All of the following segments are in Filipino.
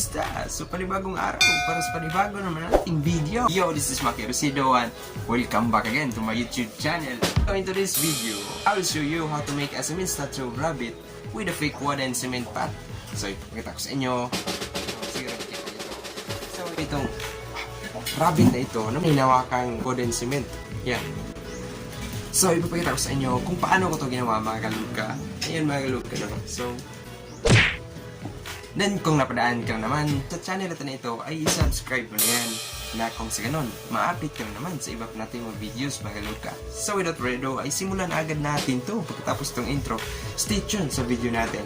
kamusta? So panibagong araw para sa panibago naman nating video. Yo, this is Maki Rosido and welcome back again to my YouTube channel. So in today's video, I will show you how to make a cement statue of rabbit with a fake wooden cement pot. So ipakita ko sa inyo. So itong rabbit na ito na may nawakang wooden cement. Yan. So ipapakita ko sa inyo kung paano ko ito ginawa mga kaluka. Ayan mga kaluka no. So then kung napadaan ka naman sa channel na ito ay subscribe mo na yan na kung sa ganun, ma-update ka naman sa iba pa natin mga videos mga kaluka. So without further ado ay simulan agad natin to pagkatapos tong intro. Stay tuned sa video natin.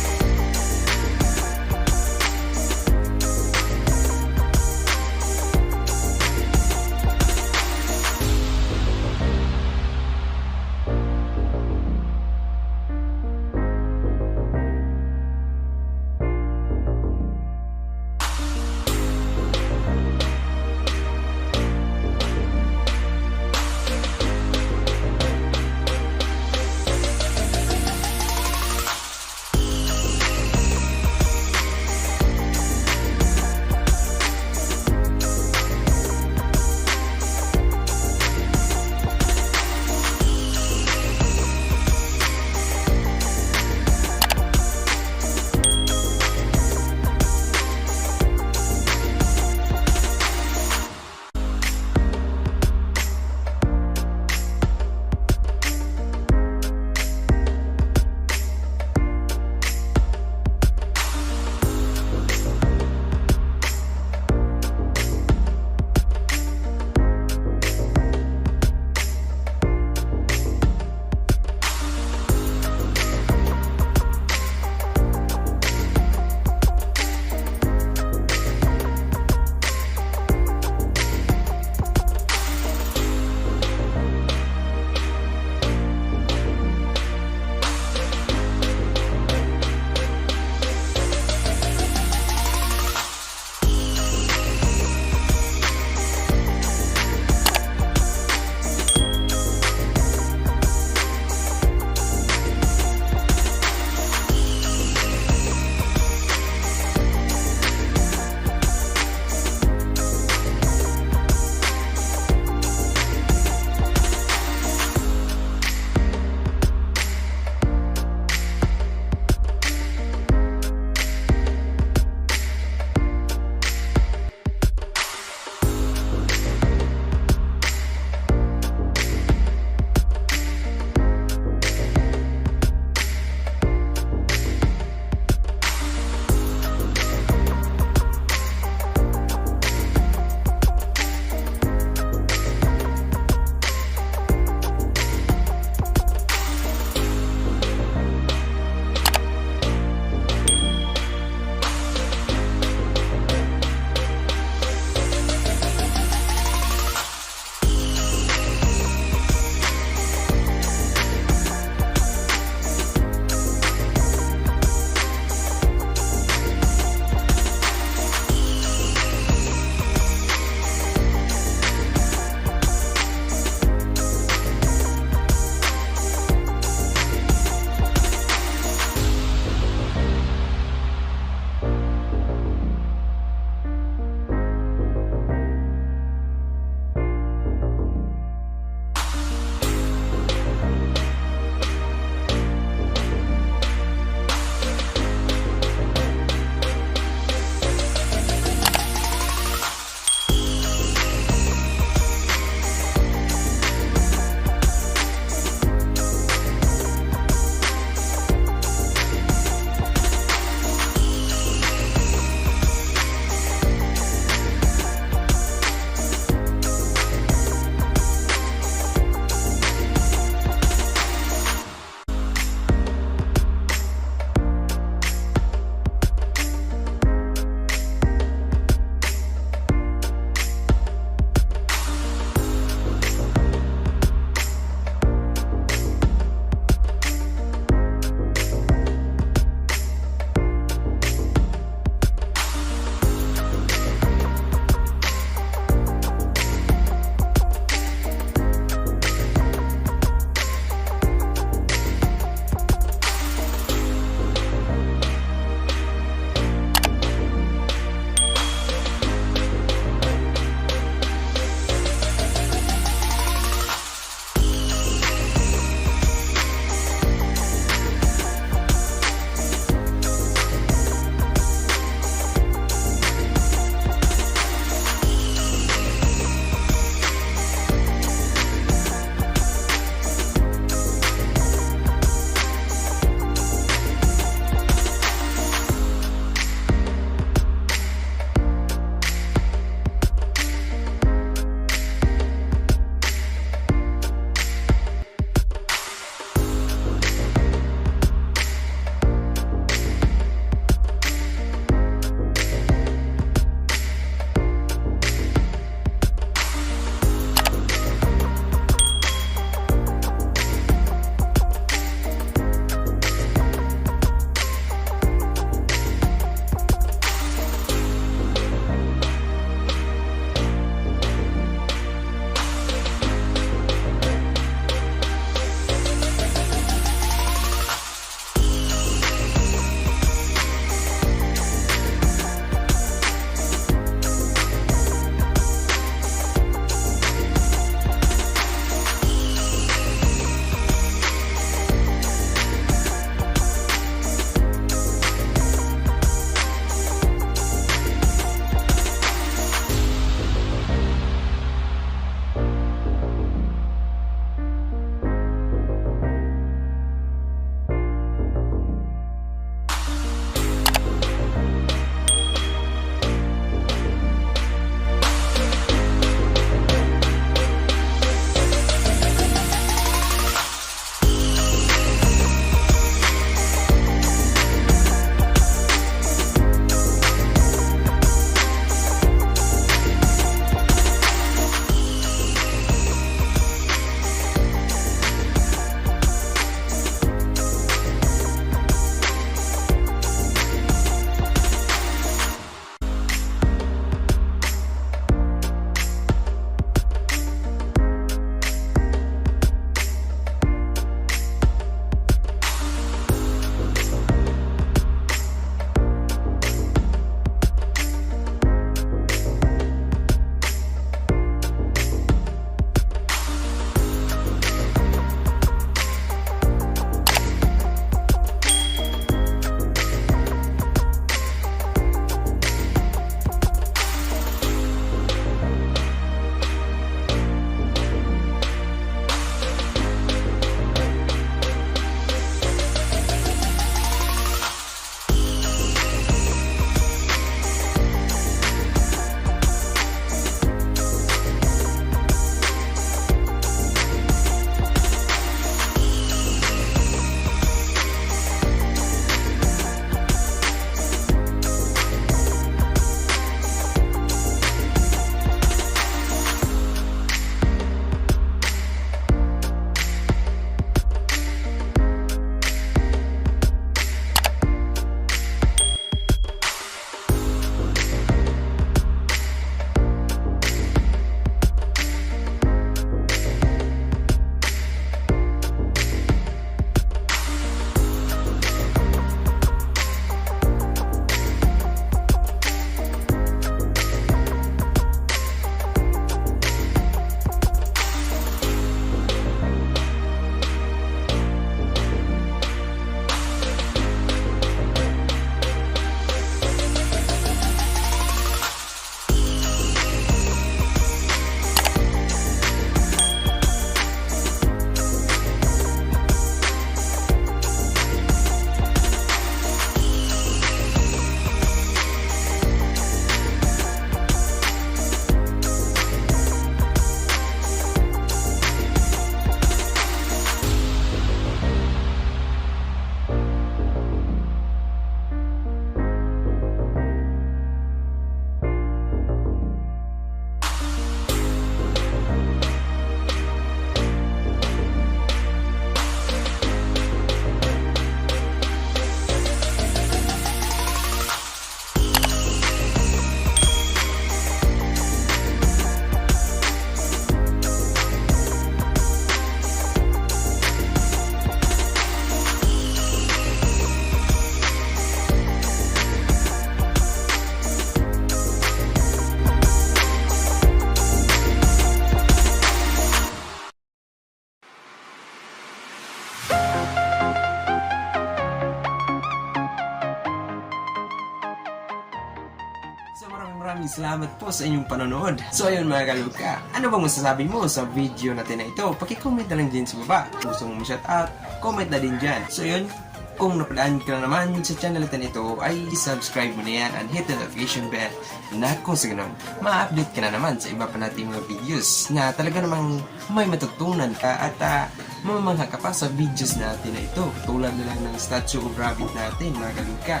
maraming salamat po sa inyong panonood. So ayun mga kaluka, ano bang masasabi mo sa video natin na ito? Paki-comment na lang din sa baba. Kung gusto mo shout-out, comment na din dyan. So yun, kung napadaan ka na naman sa channel natin ito, ay subscribe mo na yan and hit the notification bell na kung sa ganun, ma-update ka na naman sa iba pa nating mga videos na talaga namang may matutunan ka at mamamangha ka pa sa videos natin na ito. Tulad na lang ng statue of rabbit natin mga kaluka.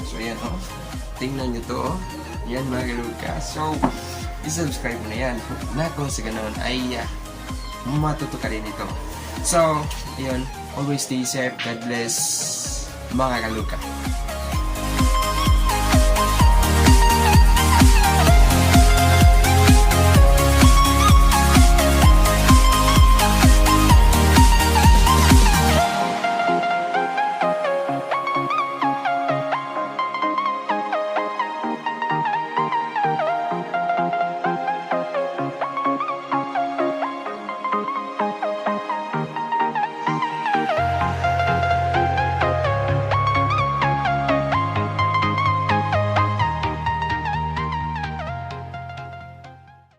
So yan tingnan nyo to yan mga kaluka. So i-subscribe mo na yan na kung sa ganun ay matuto ka rin ito. So, ayun, always stay safe. God bless mga kaluka.